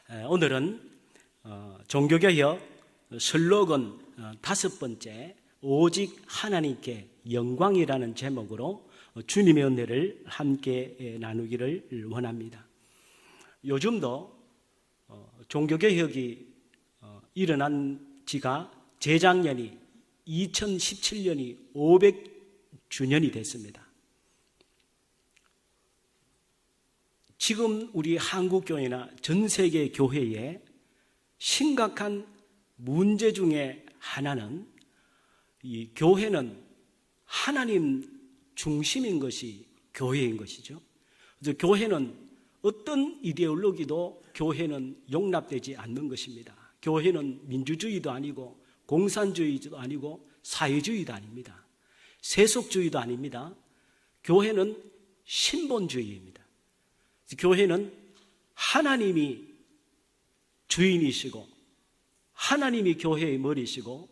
오늘은 종교개혁 슬로건 5번째 오직 하나님께 영광이라는 제목으로 주님의 은혜를 함께 나누기를 원합니다. 요즘도 종교개혁이 일어난 지가 재작년이 2017년이 500주년이 됐습니다. 지금 우리 한국교회나 전 세계 교회에 심각한 문제 중에 하나는 이 교회는 하나님 중심인 것이 교회인 것이죠. 그래서 교회는 어떤 이데올로기도 교회는 용납되지 않는 것입니다. 교회는 민주주의도 아니고 공산주의도 아니고 사회주의도 아닙니다. 세속주의도 아닙니다. 교회는 신본주의입니다. 교회는 하나님이 주인이시고 하나님이 교회의 머리시고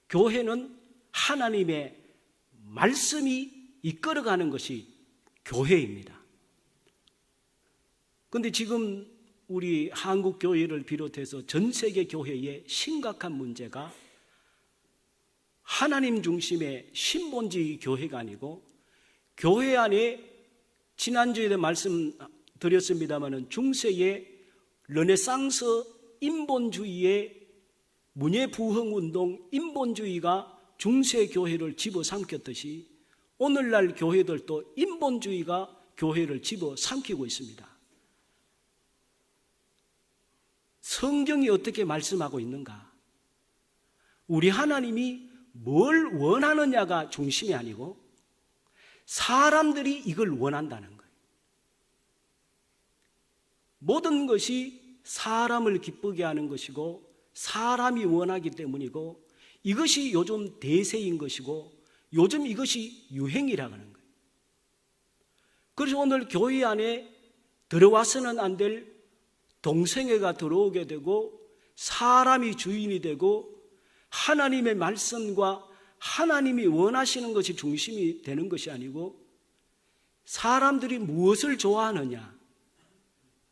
교회는 하나님의 말씀이 이끌어가는 것이 교회입니다. 그런데 지금 우리 한국 교회를 비롯해서 전 세계 교회의 심각한 문제가 하나님 중심의 신본주의 교회가 아니고 교회 안에 지난주에도 말씀드렸습니다마는 중세의 르네상스 인본주의의 문예부흥운동 인본주의가 중세 교회를 집어삼켰듯이 오늘날 교회들도 인본주의가 교회를 집어삼키고 있습니다. 성경이 어떻게 말씀하고 있는가? 우리 하나님이 뭘 원하느냐가 중심이 아니고 사람들이 이걸 원한다는 거예요. 모든 것이 사람을 기쁘게 하는 것이고 사람이 원하기 때문이고 이것이 요즘 대세인 것이고 요즘 이것이 유행이라고 하는 거예요. 그래서 오늘 교회 안에 들어와서는 안 될 동성애가 들어오게 되고 사람이 주인이 되고 하나님의 말씀과 하나님이 원하시는 것이 중심이 되는 것이 아니고 사람들이 무엇을 좋아하느냐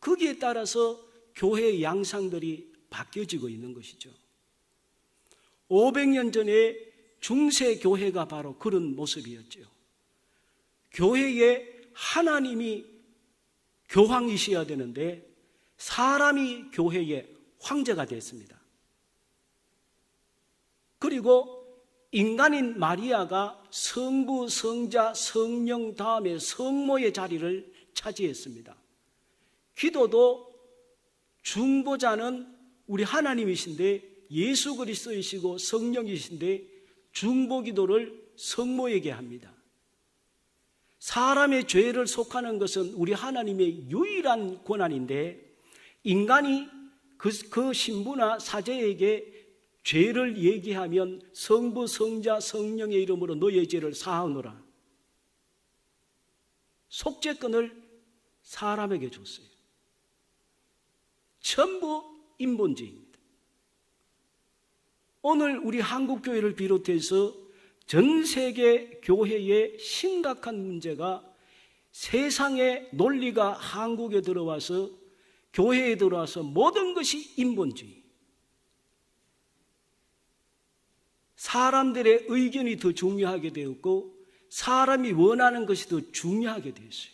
거기에 따라서 교회의 양상들이 바뀌어지고 있는 것이죠. 500년 전에 중세 교회가 바로 그런 모습이었죠. 교회에 하나님이 교황이셔야 되는데 사람이 교회의 황제가 됐습니다. 그리고 인간인 마리아가 성부, 성자, 성령 다음에 성모의 자리를 차지했습니다. 기도도 중보자는 우리 하나님이신데 예수 그리스도이시고 성령이신데 중보기도를 성모에게 합니다. 사람의 죄를 속하는 것은 우리 하나님의 유일한 권한인데 인간이 그 신부나 사제에게 죄를 얘기하면 성부, 성자, 성령의 이름으로 너의 죄를 사하노라. 속죄권을 사람에게 줬어요. 전부 인본주의입니다. 오늘 우리 한국교회를 비롯해서 전 세계 교회의 심각한 문제가 세상의 논리가 한국에 들어와서 교회에 들어와서 모든 것이 인본주의. 사람들의 의견이 더 중요하게 되었고 사람이 원하는 것이 더 중요하게 되었어요.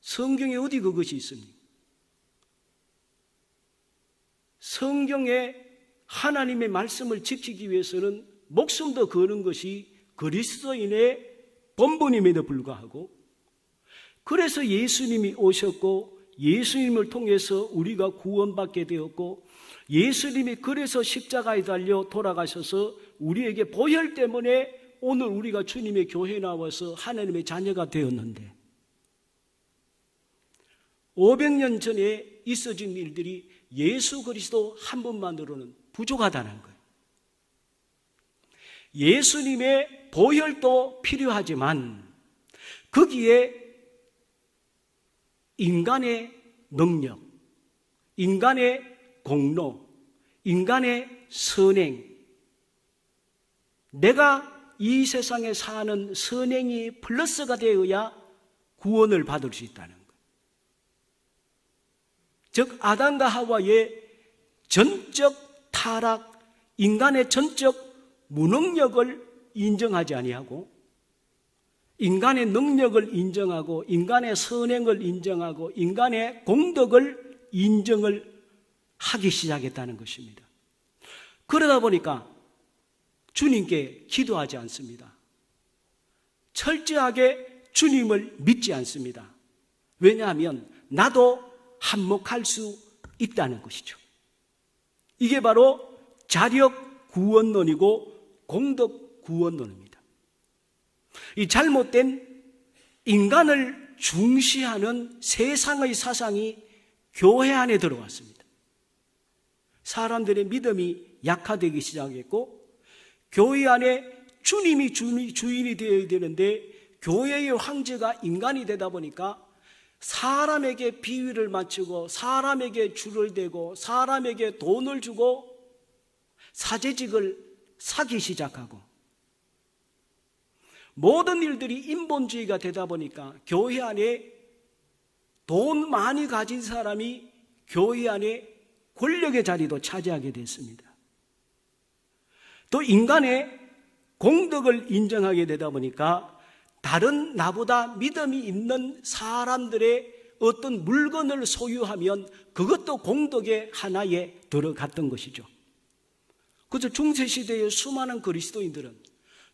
성경에 어디 그것이 있습니까? 성경에 하나님의 말씀을 지키기 위해서는 목숨도 거는 것이 그리스도인의 본분임에도 불구하고 그래서 예수님이 오셨고 예수님을 통해서 우리가 구원받게 되었고 예수님이 그래서 십자가에 달려 돌아가셔서 우리에게 보혈 때문에 오늘 우리가 주님의 교회에 나와서 하나님의 자녀가 되었는데 500년 전에 있어진 일들이 예수 그리스도 한 분만으로는 부족하다는 거예요. 예수님의 보혈도 필요하지만 거기에 인간의 능력, 인간의 공로, 인간의 선행, 내가 이 세상에 사는 선행이 플러스가 되어야 구원을 받을 수 있다는 거예요. 즉 아담과 하와의 전적 타락, 인간의 전적 무능력을 인정하지 아니하고 인간의 능력을 인정하고 인간의 선행을 인정하고 인간의 공덕을 인정을 하기 시작했다는 것입니다. 그러다 보니까 주님께 기도하지 않습니다. 철저하게 주님을 믿지 않습니다. 왜냐하면 나도 한몫할 수 있다는 것이죠. 이게 바로 자력 구원론이고 공덕 구원론입니다. 이 잘못된 인간을 중시하는 세상의 사상이 교회 안에 들어왔습니다. 사람들의 믿음이 약화되기 시작했고 교회 안에 주님이 주인이 되어야 되는데 교회의 황제가 인간이 되다 보니까 사람에게 비위를 맞추고 사람에게 줄을 대고 사람에게 돈을 주고 사제직을 사기 시작하고 모든 일들이 인본주의가 되다 보니까 교회 안에 돈 많이 가진 사람이 교회 안에 권력의 자리도 차지하게 됐습니다. 또 인간의 공덕을 인정하게 되다 보니까 다른 나보다 믿음이 있는 사람들의 어떤 물건을 소유하면 그것도 공덕의 하나에 들어갔던 것이죠. 그래서 중세시대의 수많은 그리스도인들은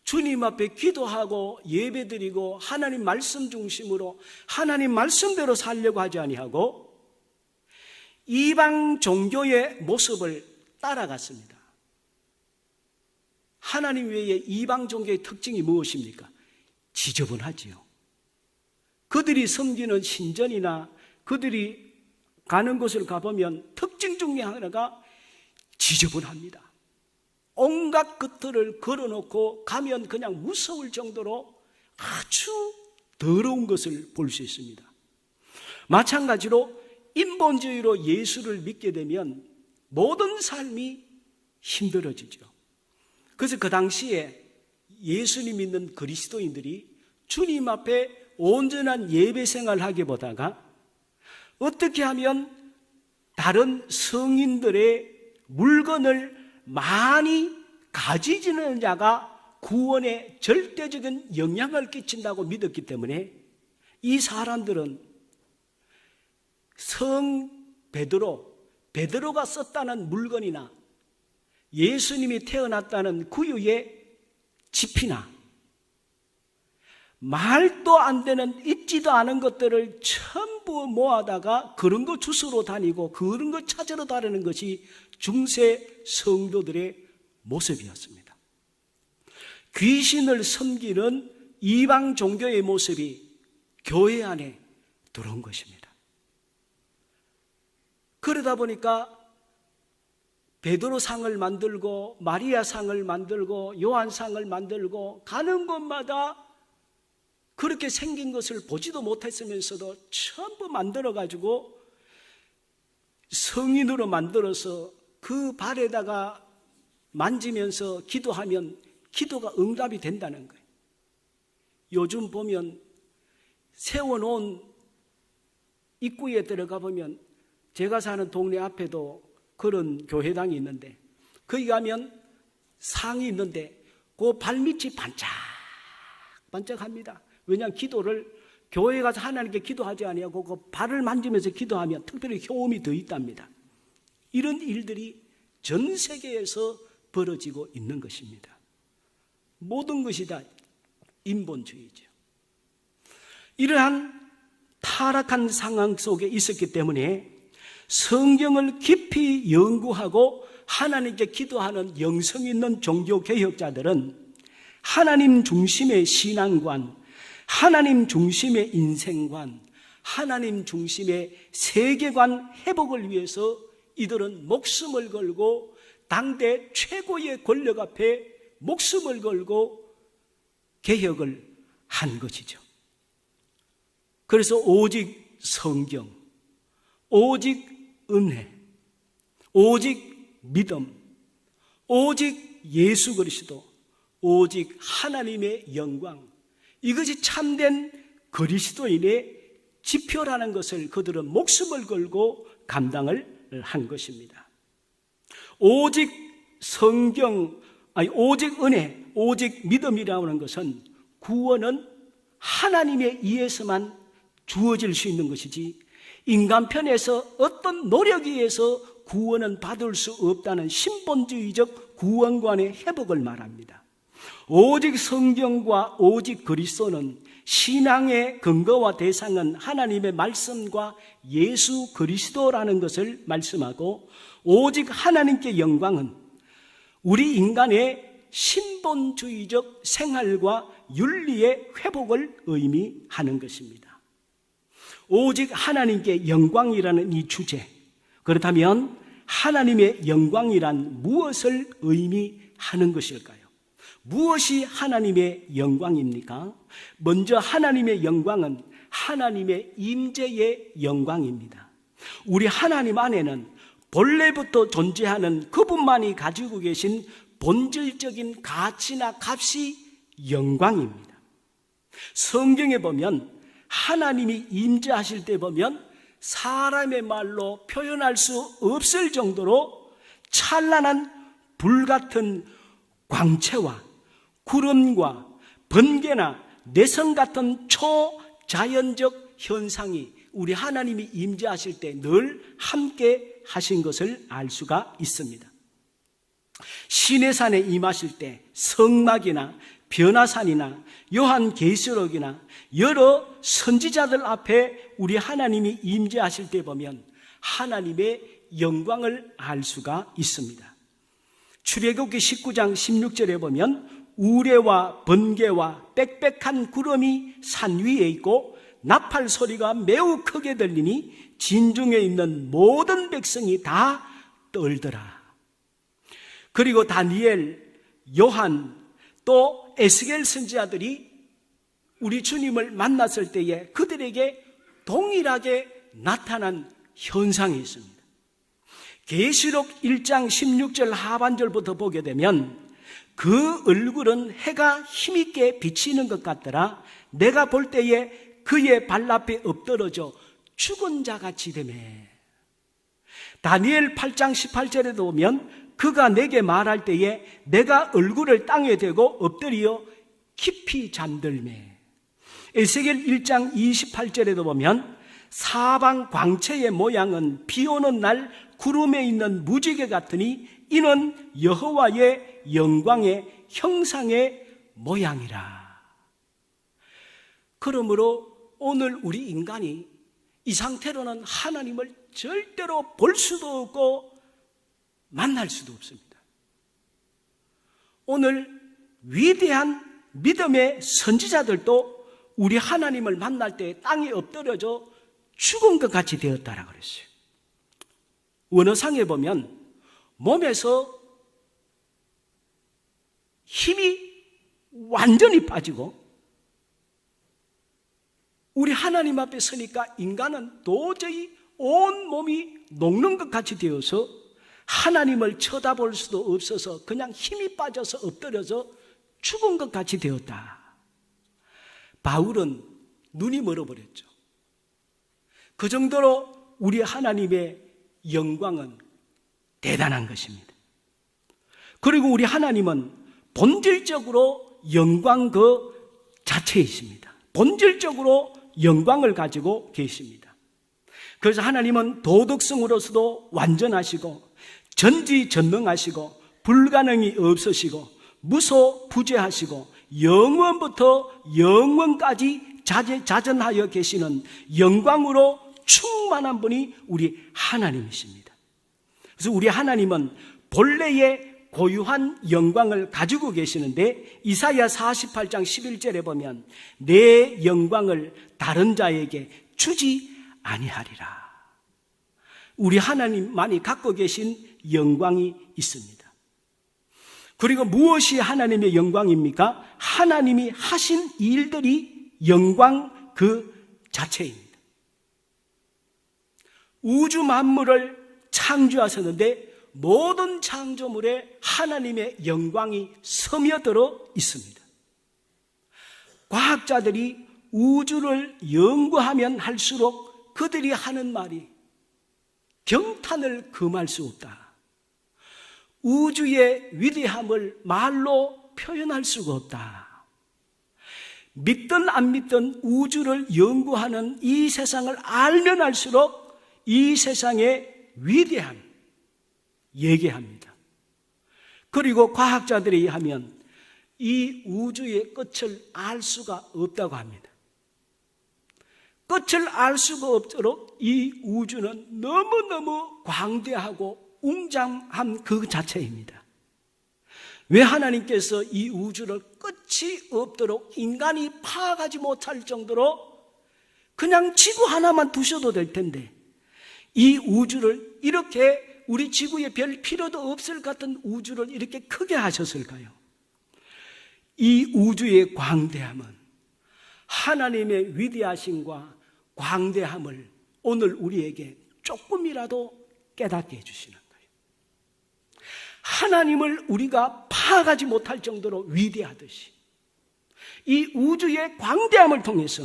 주님 앞에 기도하고 예배드리고 하나님 말씀 중심으로 하나님 말씀대로 살려고 하지 아니하고 이방 종교의 모습을 따라갔습니다. 하나님 외에 이방 종교의 특징이 무엇입니까? 지저분하지요. 그들이 섬기는 신전이나 그들이 가는 곳을 가보면 특징 중에 하나가 지저분합니다. 온갖 것들을 걸어놓고 가면 그냥 무서울 정도로 아주 더러운 것을 볼 수 있습니다. 마찬가지로 인본주의로 예수를 믿게 되면 모든 삶이 힘들어지죠. 그래서 그 당시에 예수님 믿는 그리스도인들이 주님 앞에 온전한 예배 생활을 하기보다가 어떻게 하면 다른 성인들의 물건을 많이 가지지는 자가 구원에 절대적인 영향을 끼친다고 믿었기 때문에 이 사람들은 성 베드로가 썼다는 물건이나 예수님이 태어났다는 구유의 지피나 말도 안 되는 있지도 않은 것들을 전부 모아다가 그런 거 주스러 다니고 그런 거 찾으러 다니는 것이 중세 성도들의 모습이었습니다. 귀신을 섬기는 이방 종교의 모습이 교회 안에 들어온 것입니다. 그러다 보니까 베드로상을 만들고 마리아상을 만들고 요한상을 만들고 가는 곳마다 그렇게 생긴 것을 보지도 못했으면서도 전부 만들어가지고 성인으로 만들어서 그 발에다가 만지면서 기도하면 기도가 응답이 된다는 거예요. 요즘 보면 세워놓은 입구에 들어가 보면 제가 사는 동네 앞에도 그런 교회당이 있는데 거기 가면 상이 있는데 그 발밑이 반짝반짝합니다. 왜냐하면 기도를 교회 가서 하나님께 기도하지 아니하고 그 발을 만지면서 기도하면 특별히 효험이 더 있답니다. 이런 일들이 전 세계에서 벌어지고 있는 것입니다. 모든 것이 다 인본주의죠. 이러한 타락한 상황 속에 있었기 때문에 성경을 깊이 연구하고 하나님께 기도하는 영성 있는 종교개혁자들은 하나님 중심의 신앙관, 하나님 중심의 인생관, 하나님 중심의 세계관 회복을 위해서 이들은 목숨을 걸고 당대 최고의 권력 앞에 목숨을 걸고 개혁을 한 것이죠. 그래서 오직 성경, 오직 은혜, 오직 믿음, 오직 예수 그리스도, 오직 하나님의 영광, 이것이 참된 그리스도인의 지표라는 것을 그들은 목숨을 걸고 감당을 한 것입니다. 오직 성경, 오직 은혜, 오직 믿음이라는 것은 구원은 하나님에 의해서만 주어질 수 있는 것이지 인간 편에서 어떤 노력에 의해서 구원은 받을 수 없다는 신본주의적 구원관의 회복을 말합니다. 오직 성경과 오직 그리스도는 신앙의 근거와 대상은 하나님의 말씀과 예수 그리스도라는 것을 말씀하고, 오직 하나님께 영광은 우리 인간의 신본주의적 생활과 윤리의 회복을 의미하는 것입니다. 오직 하나님께 영광이라는 이 주제, 그렇다면 하나님의 영광이란 무엇을 의미하는 것일까요? 무엇이 하나님의 영광입니까? 먼저 하나님의 영광은 하나님의 임재의 영광입니다. 우리 하나님 안에는 본래부터 존재하는 그분만이 가지고 계신 본질적인 가치나 값이 영광입니다. 성경에 보면 하나님이 임재하실 때 보면 사람의 말로 표현할 수 없을 정도로 찬란한 불같은 광채와 구름과 번개나 내성 같은 초자연적 현상이 우리 하나님이 임재하실 때 늘 함께 하신 것을 알 수가 있습니다. 시내산에 임하실 때 성막이나 변화산이나 요한계시록이나 여러 선지자들 앞에 우리 하나님이 임재하실 때 보면 하나님의 영광을 알 수가 있습니다. 출애굽기 19장 16절에 보면 우레와 번개와 빽빽한 구름이 산 위에 있고 나팔 소리가 매우 크게 들리니 진중에 있는 모든 백성이 다 떨더라. 그리고 다니엘, 요한, 또 에스겔 선지자들이 우리 주님을 만났을 때에 그들에게 동일하게 나타난 현상이 있습니다. 계시록 1장 16절 하반절부터 보게 되면 그 얼굴은 해가 힘있게 비치는 것 같더라. 내가 볼 때에 그의 발 앞에 엎드러져 죽은 자같이 되매. 다니엘 8장 18절에도 보면 그가 내게 말할 때에 내가 얼굴을 땅에 대고 엎드려 깊이 잠들매. 에스겔 1장 28절에도 보면 사방 광채의 모양은 비 오는 날 구름에 있는 무지개 같으니 이는 여호와의 영광의 형상의 모양이라. 그러므로 오늘 우리 인간이 이 상태로는 하나님을 절대로 볼 수도 없고 만날 수도 없습니다. 오늘 위대한 믿음의 선지자들도 우리 하나님을 만날 때 땅에 엎드려져 죽은 것 같이 되었다라고 그랬어요. 원어상에 보면 몸에서 힘이 완전히 빠지고 우리 하나님 앞에 서니까 인간은 도저히 온 몸이 녹는 것 같이 되어서 하나님을 쳐다볼 수도 없어서 그냥 힘이 빠져서 엎드려서 죽은 것 같이 되었다. 바울은 눈이 멀어버렸죠. 그 정도로 우리 하나님의 영광은 대단한 것입니다. 그리고 우리 하나님은 본질적으로 영광 그 자체에 있습니다. 본질적으로 영광을 가지고 계십니다. 그래서 하나님은 도덕성으로서도 완전하시고 전지전능하시고 불가능이 없으시고 무소부재하시고 영원부터 영원까지 자전하여 계시는 영광으로 충만한 분이 우리 하나님이십니다. 그래서 우리 하나님은 본래의 고유한 영광을 가지고 계시는데 이사야 48장 11절에 보면 내 영광을 다른 자에게 주지 아니하리라. 우리 하나님만이 갖고 계신 영광이 있습니다. 그리고 무엇이 하나님의 영광입니까? 하나님이 하신 일들이 영광 그 자체입니다. 우주 만물을 창조하셨는데 모든 창조물에 하나님의 영광이 스며들어 있습니다. 과학자들이 우주를 연구하면 할수록 그들이 하는 말이 경탄을 금할 수 없다. 우주의 위대함을 말로 표현할 수가 없다. 믿든 안 믿든 우주를 연구하는 이 세상을 알면 알수록 이 세상의 위대함 얘기합니다. 그리고 과학자들에 의하면 이 우주의 끝을 알 수가 없다고 합니다. 끝을 알 수가 없도록 이 우주는 너무너무 광대하고 웅장한 그 자체입니다. 왜 하나님께서 이 우주를 끝이 없도록 인간이 파악하지 못할 정도로 그냥 지구 하나만 두셔도 될 텐데 이 우주를 이렇게 우리 지구에 별 필요도 없을 것 같은 우주를 이렇게 크게 하셨을까요? 이 우주의 광대함은 하나님의 위대하심과 광대함을 오늘 우리에게 조금이라도 깨닫게 해주시는 거예요. 하나님을 우리가 파악하지 못할 정도로 위대하듯이 이 우주의 광대함을 통해서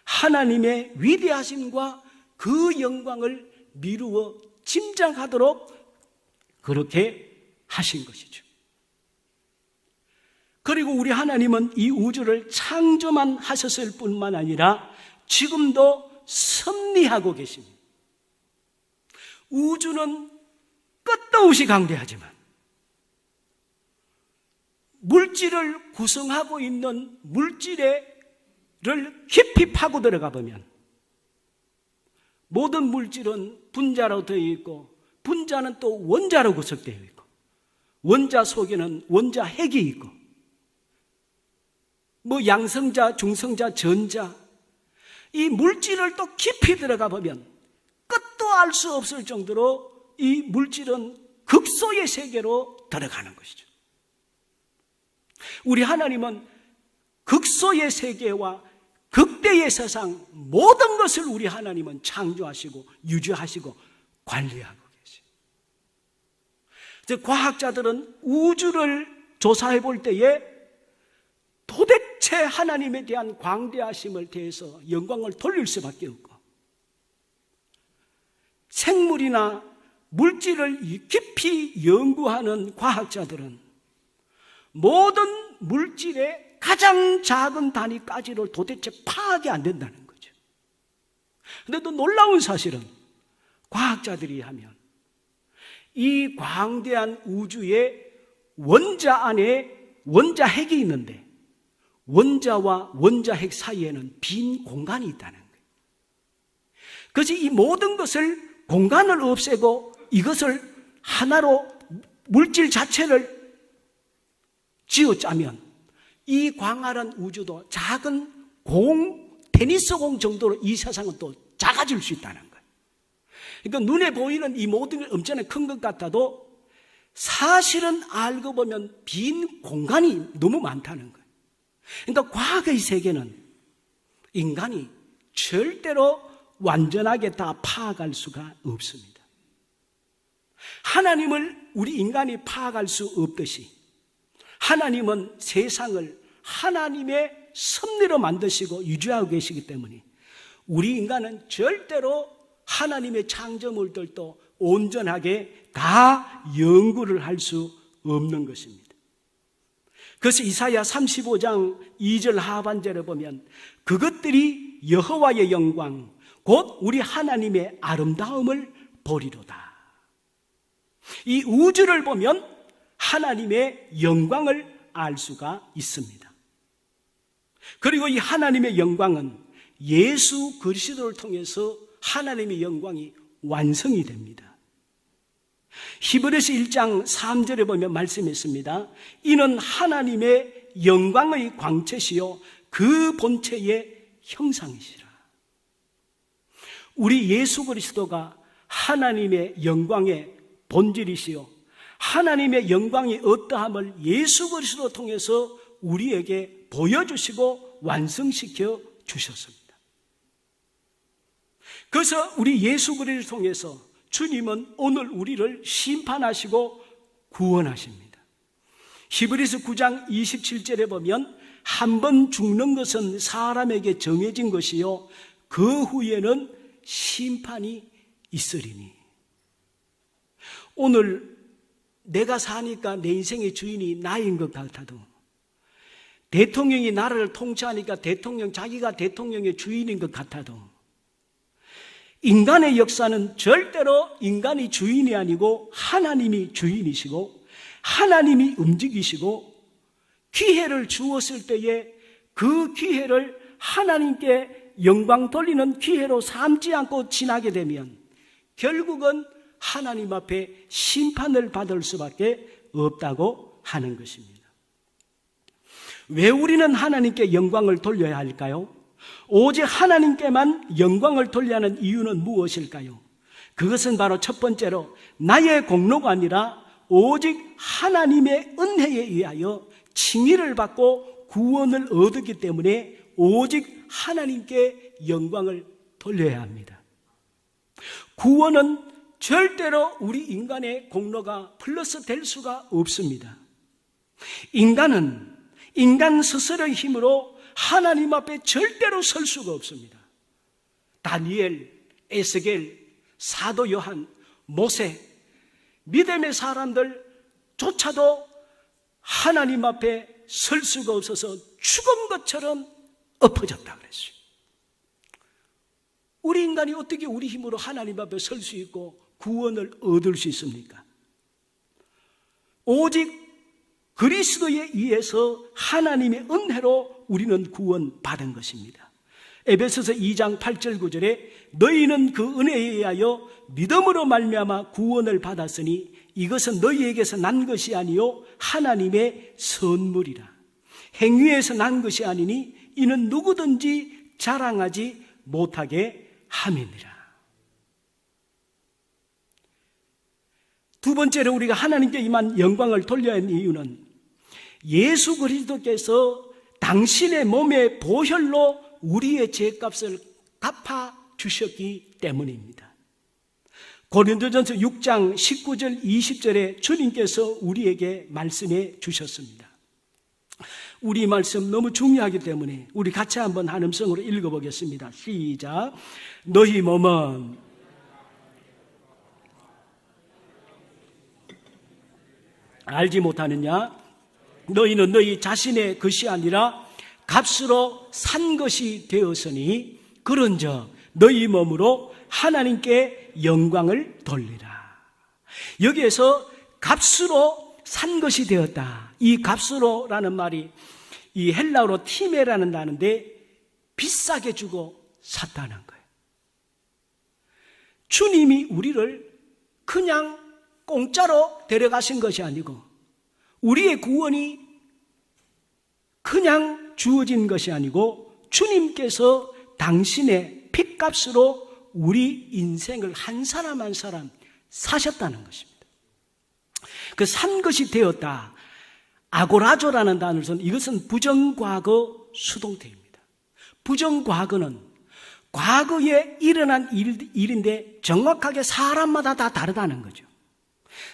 하나님의 위대하심과 그 영광을 미루어 짐작하도록 그렇게 하신 것이죠. 그리고 우리 하나님은 이 우주를 창조만 하셨을 뿐만 아니라 지금도 섭리하고 계십니다. 우주는 끝도 없이 강대하지만 물질을 구성하고 있는 물질을 깊이 파고 들어가 보면 모든 물질은 분자로 되어 있고 분자는 또 원자로 구성되어 있고 원자 속에는 원자 핵이 있고 양성자, 중성자, 전자 이 물질을 또 깊이 들어가 보면 끝도 알 수 없을 정도로 이 물질은 극소의 세계로 들어가는 것이죠. 우리 하나님은 극소의 세계와 극대의 세상 모든 것을 우리 하나님은 창조하시고 유지하시고 관리하고 계세요. 과학자들은 우주를 조사해 볼 때에 도대체 하나님에 대한 광대하심을 대해서 영광을 돌릴 수밖에 없고 생물이나 물질을 깊이 연구하는 과학자들은 모든 물질의 가장 작은 단위까지를 도대체 파악이 안 된다는 거죠. 그런데 또 놀라운 사실은 과학자들이 하면 이 광대한 우주의 원자 안에 원자 핵이 있는데 원자와 원자 핵 사이에는 빈 공간이 있다는 거예요. 그래서 이 모든 것을 공간을 없애고 이것을 하나로 물질 자체를 쥐어짜면 이 광활한 우주도 작은 테니스 공 정도로 이 세상은 또 작아질 수 있다는 거예요. 그러니까 눈에 보이는 이 모든 게 엄청나게 큰 것 같아도 사실은 알고 보면 빈 공간이 너무 많다는 거예요. 그러니까 과학의 세계는 인간이 절대로 완전하게 다 파악할 수가 없습니다. 하나님을 우리 인간이 파악할 수 없듯이 하나님은 세상을 하나님의 섭리로 만드시고 유지하고 계시기 때문에 우리 인간은 절대로 하나님의 창조물들도 온전하게 다 연구를 할 수 없는 것입니다. 그래서 이사야 35장 2절 하반절에 보면 그것들이 여호와의 영광 곧 우리 하나님의 아름다움을 보리로다. 이 우주를 보면 하나님의 영광을 알 수가 있습니다. 그리고 이 하나님의 영광은 예수 그리스도를 통해서 하나님의 영광이 완성이 됩니다. 히브리서 1장 3절에 보면 말씀했습니다. 이는 하나님의 영광의 광채시요 그 본체의 형상이시라. 우리 예수 그리스도가 하나님의 영광의 본질이시요 하나님의 영광이 어떠함을 예수 그리스도 통해서 우리에게 보여주시고 완성시켜 주셨습니다. 그래서 우리 예수 그리스도를 통해서 주님은 오늘 우리를 심판하시고 구원하십니다. 히브리서 9장 27절에 보면 한 번 죽는 것은 사람에게 정해진 것이요 그 후에는 심판이 있으리니. 오늘 내가 사니까 내 인생의 주인이 나인 것 같아도, 대통령이 나라를 통치하니까 자기가 대통령의 주인인 것 같아도, 인간의 역사는 절대로 인간이 주인이 아니고 하나님이 주인이시고 하나님이 움직이시고, 기회를 주었을 때에 그 기회를 하나님께 영광 돌리는 기회로 삼지 않고 지나게 되면 결국은 하나님 앞에 심판을 받을 수밖에 없다고 하는 것입니다. 왜 우리는 하나님께 영광을 돌려야 할까요? 오직 하나님께만 영광을 돌려야 하는 이유는 무엇일까요? 그것은 바로 첫 번째로 나의 공로가 아니라 오직 하나님의 은혜에 의하여 칭의를 받고 구원을 얻었기 때문에 오직 하나님께 영광을 돌려야 합니다. 구원은 절대로 우리 인간의 공로가 플러스 될 수가 없습니다. 인간은 인간 스스로의 힘으로 하나님 앞에 절대로 설 수가 없습니다. 다니엘, 에스겔, 사도 요한, 모세, 믿음의 사람들조차도 하나님 앞에 설 수가 없어서 죽은 것처럼 엎어졌다 그랬어요. 우리 인간이 어떻게 우리 힘으로 하나님 앞에 설 수 있고 구원을 얻을 수 있습니까? 오직 그리스도에 의해서 하나님의 은혜로 우리는 구원받은 것입니다. 에베소서 2장 8절 9절에 너희는 그 은혜에 의하여 믿음으로 말미암아 구원을 받았으니 이것은 너희에게서 난 것이 아니요 하나님의 선물이라. 행위에서 난 것이 아니니 이는 누구든지 자랑하지 못하게 함이니라. 두 번째로 우리가 하나님께 임한 영광을 돌려야 하는 이유는 예수 그리스도께서 당신의 몸의 보혈로 우리의 죄값을 갚아 주셨기 때문입니다. 고린도전서 6장 19절 20절에 주님께서 우리에게 말씀해 주셨습니다. 우리 말씀 너무 중요하기 때문에 우리 같이 한번 한 음성으로 읽어보겠습니다. 시작. 너희 몸은 알지 못하느냐? 너희는 너희 자신의 것이 아니라 값으로 산 것이 되었으니 그런즉 너희 몸으로 하나님께 영광을 돌리라. 여기에서 값으로 산 것이 되었다. 이 값으로라는 말이 이 헬라어로 티메라는 단어인데 비싸게 주고 샀다는 거예요. 주님이 우리를 그냥 공짜로 데려가신 것이 아니고 우리의 구원이 그냥 주어진 것이 아니고 주님께서 당신의 핏값으로 우리 인생을 한 사람 한 사람 사셨다는 것입니다. 그 산 것이 되었다. 아고라조라는 단어를 쓴 이것은 부정과거 수동태입니다. 부정과거는 과거에 일어난 일인데 정확하게 사람마다 다 다르다는 거죠.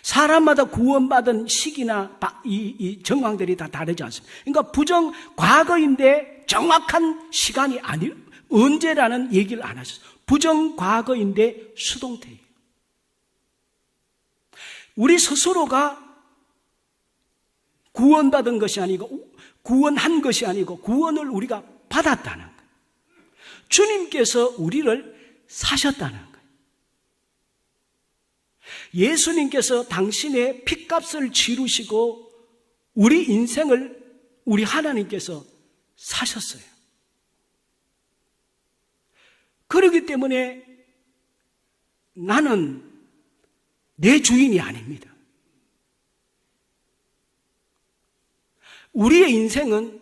사람마다 구원받은 시기나 이 정황들이 다 다르지 않습니다. 그러니까 부정 과거인데 정확한 시간이 언제라는 얘기를 안 하셨어요. 부정 과거인데 수동태예요. 우리 스스로가 구원받은 것이 아니고 구원한 것이 아니고 구원을 우리가 받았다는 거예요. 주님께서 우리를 사셨다는 거예요. 예수님께서 당신의 핏값을 치르시고 우리 인생을 우리 하나님께서 사셨어요. 그렇기 때문에 나는 내 주인이 아닙니다. 우리의 인생은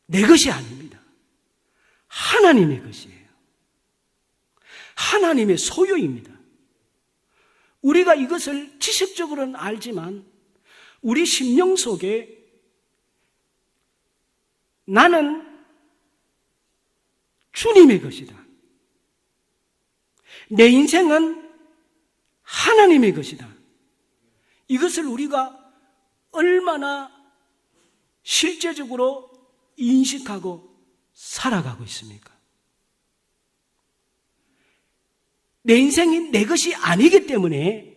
내 것이 아닙니다. 하나님의 것이에요. 하나님의 소유입니다. 우리가 이것을 지식적으로는 알지만 우리 심령 속에 나는 주님의 것이다. 내 인생은 하나님의 것이다. 이것을 우리가 얼마나 실제적으로 인식하고 살아가고 있습니까? 내 인생이 내 것이 아니기 때문에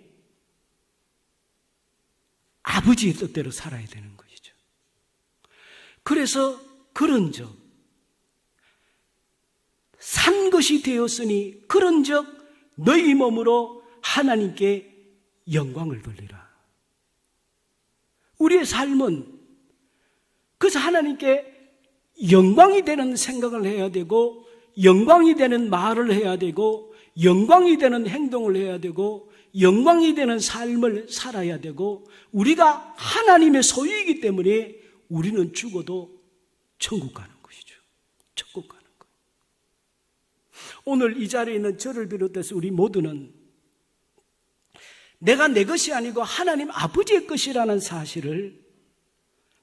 아버지의 뜻대로 살아야 되는 것이죠. 그래서 그런즉 산 것이 되었으니 그런즉 너희 몸으로 하나님께 영광을 돌리라. 우리의 삶은 그래서 하나님께 영광이 되는 생각을 해야 되고, 영광이 되는 말을 해야 되고, 영광이 되는 행동을 해야 되고, 영광이 되는 삶을 살아야 되고, 우리가 하나님의 소유이기 때문에 우리는 죽어도 천국 가는 것이죠. 천국 가는 것. 오늘 이 자리에 있는 저를 비롯해서 우리 모두는 내가 내 것이 아니고 하나님 아버지의 것이라는 사실을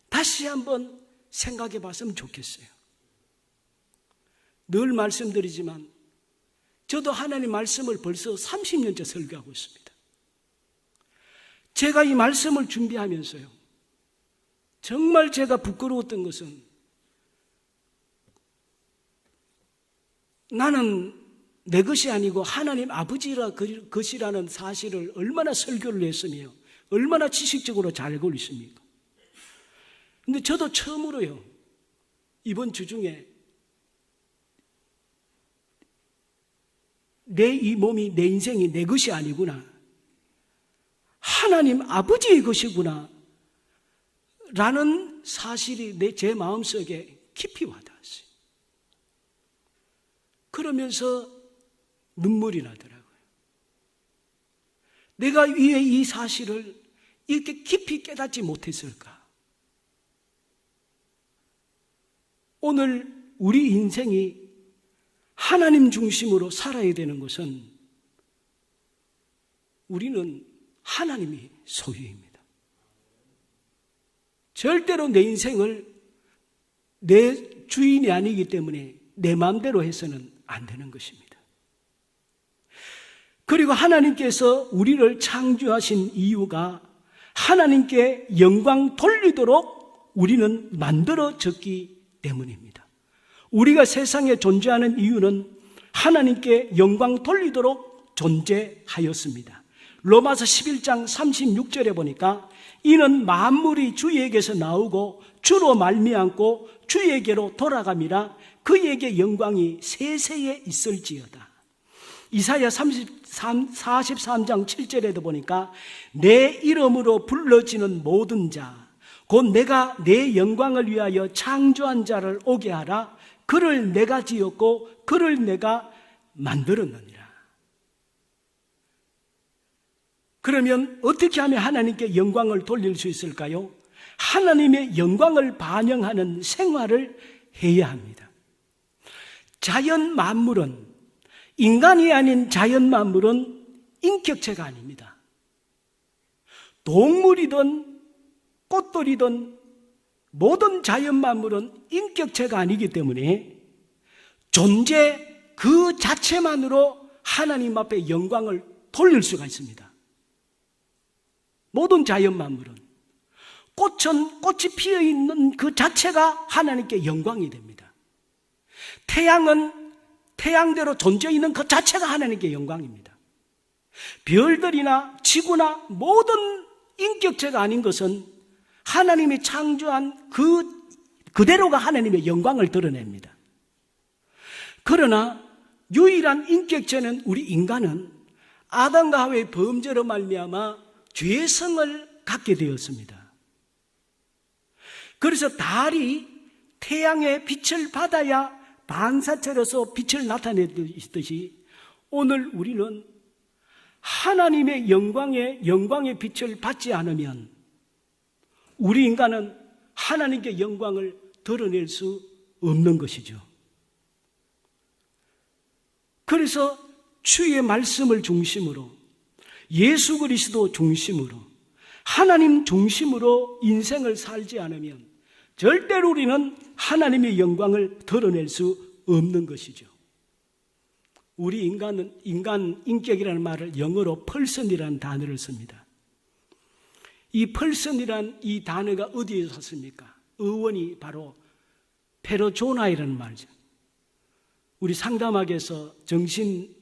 다시 한번 생각해 봤으면 좋겠어요. 늘 말씀드리지만 저도 하나님 말씀을 벌써 30년째 설교하고 있습니다. 제가 이 말씀을 준비하면서요, 정말 제가 부끄러웠던 것은 나는 내 것이 아니고 하나님 아버지라 것이라는 사실을 얼마나 설교를 했으며 얼마나 지식적으로 잘 알고 있습니까? 근데 저도 처음으로요, 이번 주 중에 내 이 몸이 내 인생이 내 것이 아니구나, 하나님 아버지의 것이구나 라는 사실이 제 마음속에 깊이 와닿았어요. 그러면서 눈물이 나더라고요. 내가 왜 이 사실을 이렇게 깊이 깨닫지 못했을까? 오늘 우리 인생이 하나님 중심으로 살아야 되는 것은 우리는 하나님이 소유입니다. 절대로 내 인생을 내 주인이 아니기 때문에 내 마음대로 해서는 안 되는 것입니다. 그리고 하나님께서 우리를 창조하신 이유가 하나님께 영광 돌리도록 우리는 만들어졌기 때문입니다. 우리가 세상에 존재하는 이유는 하나님께 영광 돌리도록 존재하였습니다. 로마서 11장 36절에 보니까 이는 만물이 주에게서 나오고 주로 말미암고 주에게로 돌아감이라 그에게 영광이 세세에 있을지어다. 이사야 43장 7절에도 보니까 내 이름으로 불러지는 모든 자 곧 내가 내 영광을 위하여 창조한 자를 오게 하라. 그를 내가 지었고 그를 내가 만들었느니라. 그러면 어떻게 하면 하나님께 영광을 돌릴 수 있을까요? 하나님의 영광을 반영하는 생활을 해야 합니다. 자연 만물은, 인간이 아닌 자연 만물은 인격체가 아닙니다. 동물이든 꽃들이든 모든 자연 만물은 인격체가 아니기 때문에 존재 그 자체만으로 하나님 앞에 영광을 돌릴 수가 있습니다. 모든 자연 만물은 꽃이 피어있는 그 자체가 하나님께 영광이 됩니다. 태양은 태양대로 존재있는 그 자체가 하나님께 영광입니다. 별들이나 지구나 모든 인격체가 아닌 것은 하나님이 창조한 그대로가 하나님의 영광을 드러냅니다. 그러나 유일한 인격체는 우리 인간은 아담과 하와의 범죄로 말미암아 죄성을 갖게 되었습니다. 그래서 달이 태양의 빛을 받아야 반사체로서 빛을 나타내듯이 오늘 우리는 하나님의 영광의 빛을 받지 않으면 우리 인간은 하나님께 영광을 드러낼 수 없는 것이죠. 그래서 주의 말씀을 중심으로, 예수 그리스도 중심으로, 하나님 중심으로 인생을 살지 않으면 절대로 우리는 하나님의 영광을 드러낼 수 없는 것이죠. 우리 인간 인격이라는 말을 영어로 person이라는 단어를 씁니다. 이 person이란 이 단어가 어디에서 샀습니까? 의원이 바로 페르조나이라는 말이죠. 우리 상담학에서 정신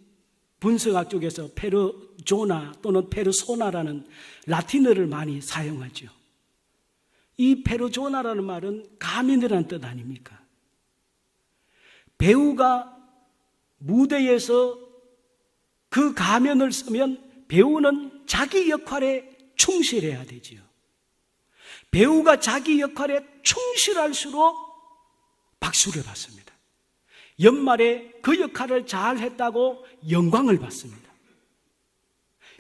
분석학 쪽에서 페르조나 또는 페르소나라는 라틴어를 많이 사용하죠. 이 페르조나라는 말은 가면이라는 뜻 아닙니까? 배우가 무대에서 그 가면을 쓰면 배우는 자기 역할에 충실해야 되지요. 배우가 자기 역할에 충실할수록 박수를 받습니다. 연말에 그 역할을 잘 했다고 영광을 받습니다.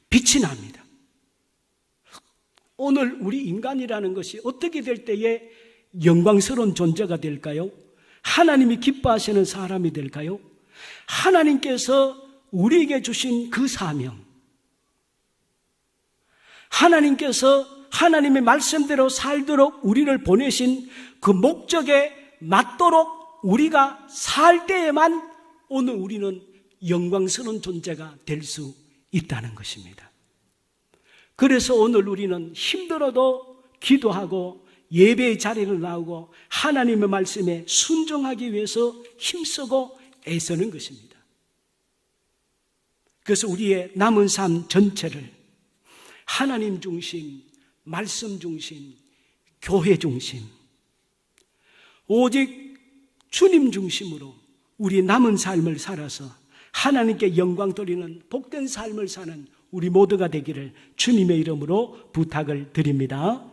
빛이 납니다. 오늘 우리 인간이라는 것이 어떻게 될 때에 영광스러운 존재가 될까요? 하나님이 기뻐하시는 사람이 될까요? 하나님께서 우리에게 주신 그 사명, 하나님께서 하나님의 말씀대로 살도록 우리를 보내신 그 목적에 맞도록 우리가 살 때에만 오늘 우리는 영광스러운 존재가 될 수 있다는 것입니다. 그래서 오늘 우리는 힘들어도 기도하고 예배의 자리로 나오고 하나님의 말씀에 순종하기 위해서 힘쓰고 애쓰는 것입니다. 그래서 우리의 남은 삶 전체를 하나님 중심, 말씀 중심, 교회 중심, 오직 주님 중심으로 우리 남은 삶을 살아서 하나님께 영광 돌리는 복된 삶을 사는 우리 모두가 되기를 주님의 이름으로 부탁을 드립니다.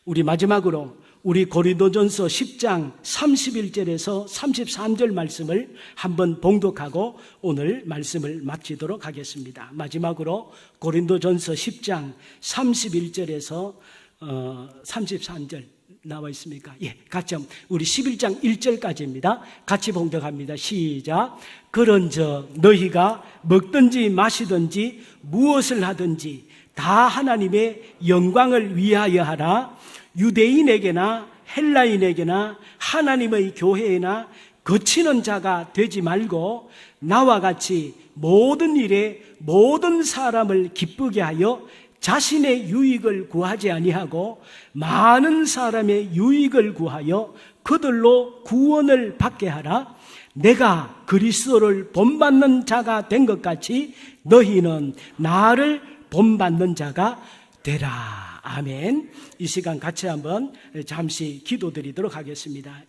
우리 마지막으로 우리 고린도전서 10장 31절에서 33절 말씀을 한번 봉독하고 오늘 말씀을 마치도록 하겠습니다. 마지막으로 고린도전서 10장 31절에서 33절 나와 있습니까? 예, 같이 한번 우리 11장 1절까지입니다. 같이 봉독합니다. 시작. 그런즉 너희가 먹든지 마시든지 무엇을 하든지 다 하나님의 영광을 위하여 하라. 유대인에게나 헬라인에게나 하나님의 교회에나 거치는 자가 되지 말고 나와 같이 모든 일에 모든 사람을 기쁘게 하여 자신의 유익을 구하지 아니하고 많은 사람의 유익을 구하여 그들로 구원을 받게 하라. 내가 그리스도를 본받는 자가 된 것 같이 너희는 나를 본받는 자가 되라. 아멘. 이 시간 같이 한번 잠시 기도드리도록 하겠습니다.